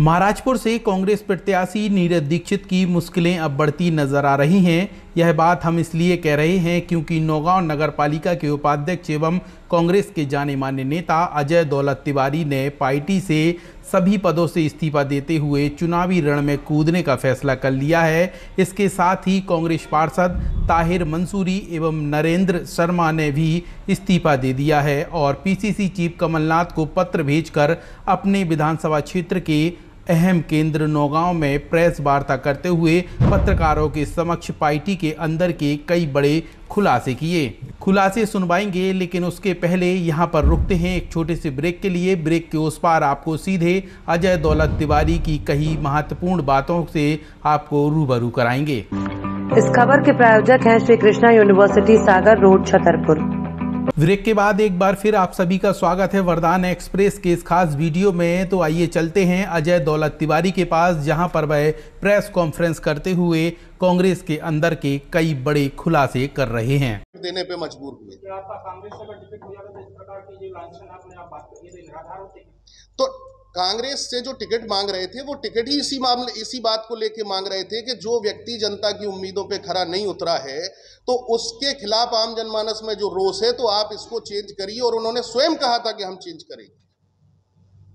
महाराजपुर से कांग्रेस प्रत्याशी नीरज दीक्षित की मुश्किलें अब बढ़ती नजर आ रही हैं। यह बात हम इसलिए कह रहे हैं क्योंकि नौगांव नगर पालिका के उपाध्यक्ष एवं कांग्रेस के जाने माने नेता अजय दौलत तिवारी ने पार्टी से सभी पदों से इस्तीफा देते हुए चुनावी रण में कूदने का फैसला कर लिया है। इसके साथ ही कांग्रेस पार्षद ताहिर मंसूरी एवं नरेंद्र शर्मा ने भी इस्तीफा दे दिया है और पीसीसी चीफ कमलनाथ को पत्र भेजकर अपने विधानसभा क्षेत्र के अहम केंद्र नौगांव में प्रेस वार्ता करते हुए पत्रकारों के समक्ष पार्टी के अंदर के कई बड़े खुलासे किए। खुलासे सुनवाएंगे, लेकिन उसके पहले यहां पर रुकते हैं एक छोटे से ब्रेक के लिए। ब्रेक के उस पार आपको सीधे अजय दौलत तिवारी की कई महत्वपूर्ण बातों से आपको रूबरू कराएंगे। इस खबर के प्रायोजक हैं श्री कृष्णा यूनिवर्सिटी सागर रोड छतरपुर। ब्रेक के बाद एक बार फिर आप सभी का स्वागत है वरदान एक्सप्रेस के इस खास वीडियो में। तो आइए चलते हैं अजय दौलत तिवारी के पास, जहां पर वह प्रेस कॉन्फ्रेंस करते हुए कांग्रेस के अंदर के कई बड़े खुलासे कर रहे हैं। देने पे मजबूर हुए। क्या आपका कांग्रेस से अगर टिकट हो जाता तो इस प्रकार की जो लांछन आपने आप बात करी थी निराधार होते? तो कांग्रेस से जो टिकट मांग रहे थे वो टिकट ही इसी बात को लेके मांग रहे थे कि जो व्यक्ति जनता की उम्मीदों पे खरा नहीं उतरा है तो उसके खिलाफ आम जनमानस में जो रोष है तो आप इसको चेंज करिए, और उन्होंने स्वयं कहा था कि हम चेंज करेंगे।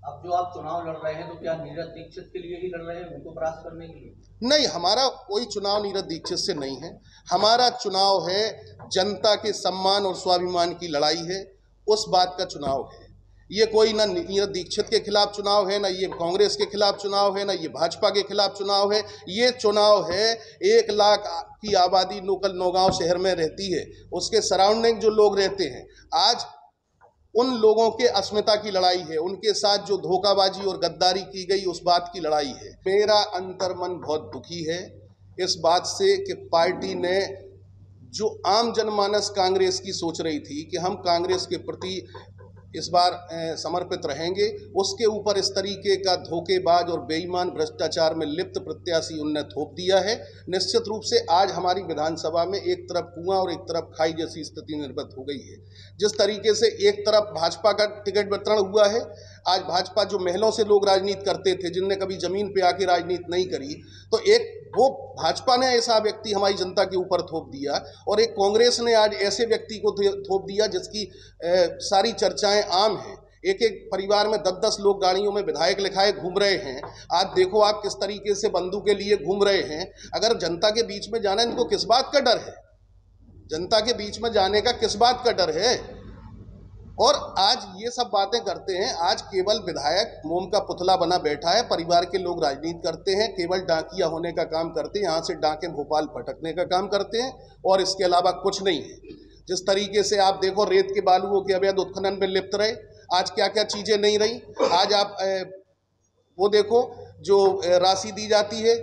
अब जो आप चुनाव लड़ रहे हैं तो क्या नीरज दीक्षित के लिए ही लड़ रहे हैं, उनको परास्त करने के लिए? नहीं, हमारा कोई चुनाव नीरज दीक्षित से नहीं है। हमारा चुनाव है जनता के सम्मान और स्वाभिमान की लड़ाई है, उस बात का चुनाव है। ये कोई ना नीरज दीक्षित के खिलाफ चुनाव है, ना ये कांग्रेस के खिलाफ चुनाव है, ना ये भाजपा के खिलाफ चुनाव है। ये चुनाव है 1 लाख की आबादी लोकल नौगांव शहर में रहती है, उसके सराउंडिंग जो लोग रहते हैं, आज उन लोगों के अस्मिता की लड़ाई है। उनके साथ जो धोखाबाजी और गद्दारी की गई उस बात की लड़ाई है। मेरा अंतर्मन बहुत दुखी है इस बात से कि पार्टी ने जो आम जनमानस कांग्रेस की सोच रही थी कि हम कांग्रेस के प्रति इस बार समर्पित रहेंगे, उसके ऊपर इस तरीके का धोखेबाज और बेईमान भ्रष्टाचार में लिप्त प्रत्याशी उनने थोप दिया है। निश्चित रूप से आज हमारी विधानसभा में एक तरफ कुआं और एक तरफ खाई जैसी स्थिति निर्मित हो गई है। जिस तरीके से एक तरफ भाजपा का टिकट वितरण हुआ है, आज भाजपा जो महलों से लोग राजनीति करते थे, जिनने कभी जमीन पे आके राजनीति नहीं करी, तो एक वो भाजपा ने ऐसा व्यक्ति हमारी जनता के ऊपर थोप दिया, और एक कांग्रेस ने आज ऐसे व्यक्ति को थोप दिया जिसकी सारी चर्चाएं आम हैं। एक एक परिवार में 10-10 लोग गाड़ियों में विधायक लिखाए घूम रहे हैं। आज देखो आप किस तरीके से बंधु के लिए घूम रहे हैं। अगर जनता के बीच में जाना, इनको किस बात का डर है? जनता के बीच में जाने का किस बात का डर है? और आज ये सब बातें करते हैं। आज केवल विधायक मोम का पुतला बना बैठा है। परिवार के लोग राजनीति करते हैं, केवल डाकिया होने का काम करते हैं, यहाँ से डाके भोपाल भटकने का काम करते हैं, और इसके अलावा कुछ नहीं है। जिस तरीके से आप देखो रेत के बालुओं के अवैध उत्खनन में लिप्त रहे, आज क्या क्या चीज़ें नहीं रही। आज आप वो देखो जो राशि दी जाती है,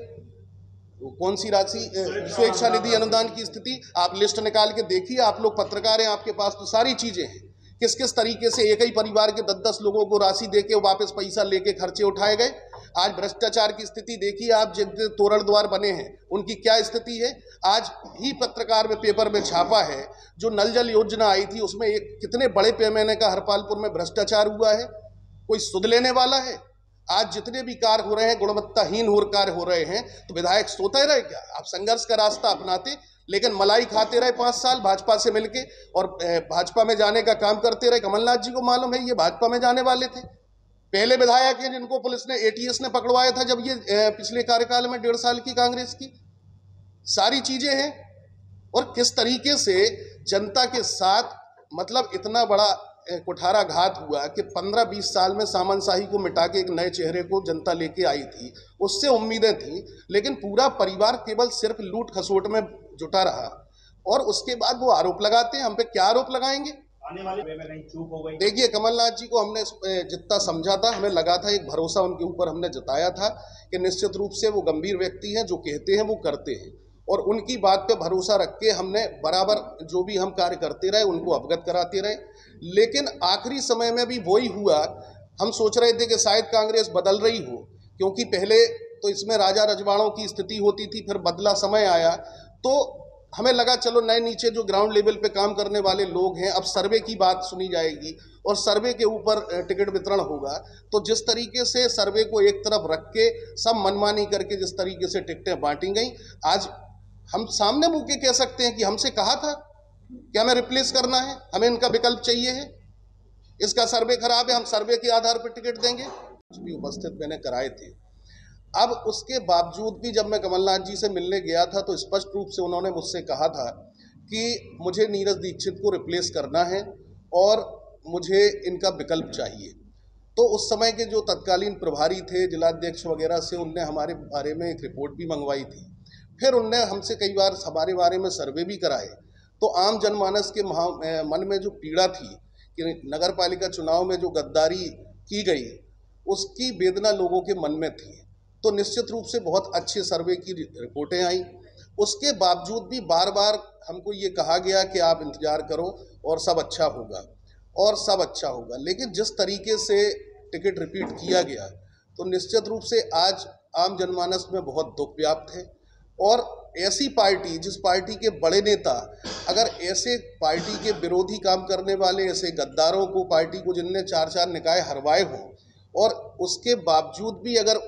कौन सी राशि, स्वेच्छा निधि अनुदान की स्थिति आप लिस्ट निकाल के देखिए। आप लोग पत्रकार हैं, आपके पास तो सारी चीज़ें हैं। किस किस तरीके से एक ही परिवार के 10-10 लोगों को राशि देके वापस पैसा लेके खर्चे उठाए गए। आज भ्रष्टाचार की स्थिति देखिए, आप जितने तोरण द्वार बने हैं उनकी क्या स्थिति है। आज ही पत्रकार में पेपर में छापा है, जो नल जल योजना आई थी उसमें एक कितने बड़े पैमाने का हरपालपुर में भ्रष्टाचार हुआ है। कोई सुध लेने वाला है? आज जितने भी कार्य हो रहे हैं गुणवत्ताहीन कार्य हो रहे हैं, तो विधायक सोते रहे क्या? आप संघर्ष का रास्ता अपनाते, लेकिन मलाई खाते रहे 5 साल भाजपा से मिलके, और भाजपा में जाने का काम करते रहे। कमलनाथ जी को मालूम है ये भाजपा में जाने वाले थे। पहले विधायक हैं जिनको पुलिस ने एटीएस ने पकड़वाया था जब ये पिछले कार्यकाल में 1.5 साल की कांग्रेस की सारी चीजें हैं। और किस तरीके से जनता के साथ मतलब इतना बड़ा कुठारा घात हुआ कि 15-20 साल में सामंतशाही को मिटा के एक नए चेहरे को जनता लेके आई थी, उससे उम्मीदें थी, लेकिन पूरा परिवार केवल सिर्फ लूट खसोट में जुटा रहा। और उसके बाद वो आरोप लगाते हैं। हम पे क्या आरोप लगाएंगे? आने वाले में कहीं चूक हो गई? देखिए, कमलनाथ जी को हमने जितना समझा था, हमें लगा था, एक भरोसा उनके ऊपर हमने जताया था कि निश्चित रूप से वो गंभीर व्यक्ति हैं, जो कहते हैं वो करते हैं, और उनकी बात पे भरोसा रख के हमने बराबर जो भी हम कार्य करते रहे उनको अवगत कराते रहे। लेकिन आखिरी समय में भी वही हुआ। हम सोच रहे थे कि शायद कांग्रेस बदल रही हो, क्योंकि पहले तो इसमें राजा रजवाड़ों की स्थिति होती थी, फिर बदला समय आया, तो हमें लगा चलो नए नीचे जो ग्राउंड लेवल पे काम करने वाले लोग हैं, अब सर्वे की बात सुनी जाएगी और सर्वे के ऊपर टिकट वितरण होगा। तो जिस तरीके से सर्वे को एक तरफ रख के सब मनमानी करके जिस तरीके से टिकटें बांटी गई, आज हम सामने मुंह के कह सकते हैं कि हमसे कहा था कि हमें रिप्लेस करना है, हमें इनका विकल्प चाहिए है, इसका सर्वे खराब है, हम सर्वे के आधार पर टिकट देंगे। कुछ भी उपस्थित मैंने कराए थे। अब उसके बावजूद भी जब मैं कमलनाथ जी से मिलने गया था तो स्पष्ट रूप से उन्होंने मुझसे कहा था कि मुझे नीरज दीक्षित को रिप्लेस करना है और मुझे इनका विकल्प चाहिए। तो उस समय के जो तत्कालीन प्रभारी थे, जिलाध्यक्ष वगैरह से उनने हमारे बारे में एक रिपोर्ट भी मंगवाई थी। फिर उनने हमसे कई बार हमारे बारे में सर्वे भी कराए। तो आम जनमानस के मन में जो पीड़ा थी कि नगर पालिका चुनाव में जो गद्दारी की गई, उसकी वेदना लोगों के मन में थी। तो निश्चित रूप से बहुत अच्छे सर्वे की रिपोर्टें आई। उसके बावजूद भी बार बार हमको ये कहा गया कि आप इंतजार करो और सब अच्छा होगा और सब अच्छा होगा। लेकिन जिस तरीके से टिकट रिपीट किया गया तो निश्चित रूप से आज आम जनमानस में बहुत दुख व्याप्त है। और ऐसी पार्टी, जिस पार्टी के बड़े नेता अगर ऐसे पार्टी के विरोधी काम करने वाले ऐसे गद्दारों को, पार्टी को जिनने 4 निकाय हरवाए हों, और उसके बावजूद भी अगर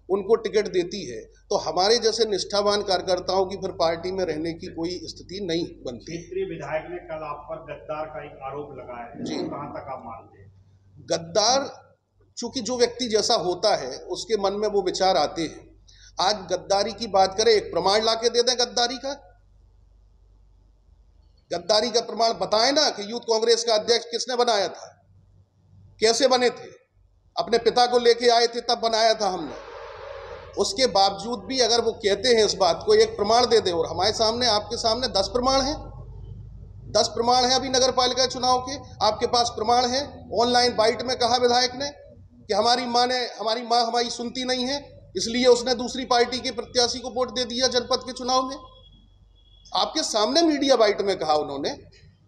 उनको टिकट देती है तो हमारे जैसे निष्ठावान कार्यकर्ताओं की फिर पार्टी में रहने की कोई स्थिति नहीं बनती। क्षेत्रीय विधायक ने कल आप पर गद्दार का एक आरोप लगाया है, जी, कहां तक आप मानते हैं? गद्दार, चूंकि जो व्यक्ति जैसा होता है उसके मन में वो विचार आते हैं। आज गद्दारी की बात करें, एक प्रमाण लाके दे दें गद्दारी का, गद्दारी का प्रमाण बताएं ना कि यूथ कांग्रेस का अध्यक्ष किसने बनाया था, कैसे बने थे, अपने पिता को लेके आए थे तब बनाया था हमने। उसके बावजूद भी अगर वो कहते हैं इस बात को, एक प्रमाण दे दें। और हमारे सामने, आपके सामने 10 प्रमाण हैं, 10 प्रमाण हैं अभी नगर पालिका चुनाव के, आपके पास प्रमाण है। ऑनलाइन बाइट में कहा विधायक ने कि हमारी माँ हमारी सुनती नहीं है, इसलिए उसने दूसरी पार्टी के प्रत्याशी को वोट दे दिया जनपद के चुनाव में। आपके सामने मीडिया बाइट में कहा उन्होंने,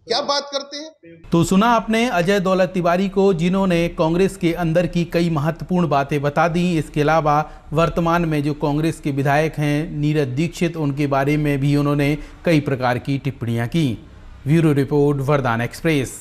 क्या बात करते हैं। तो सुना आपने अजय दौलत तिवारी को, जिन्होंने कांग्रेस के अंदर की कई महत्वपूर्ण बातें बता दी। इसके अलावा वर्तमान में जो कांग्रेस के विधायक हैं नीरज दीक्षित, उनके बारे में भी उन्होंने कई प्रकार की टिप्पणियां की। ब्यूरो रिपोर्ट, वरदान एक्सप्रेस।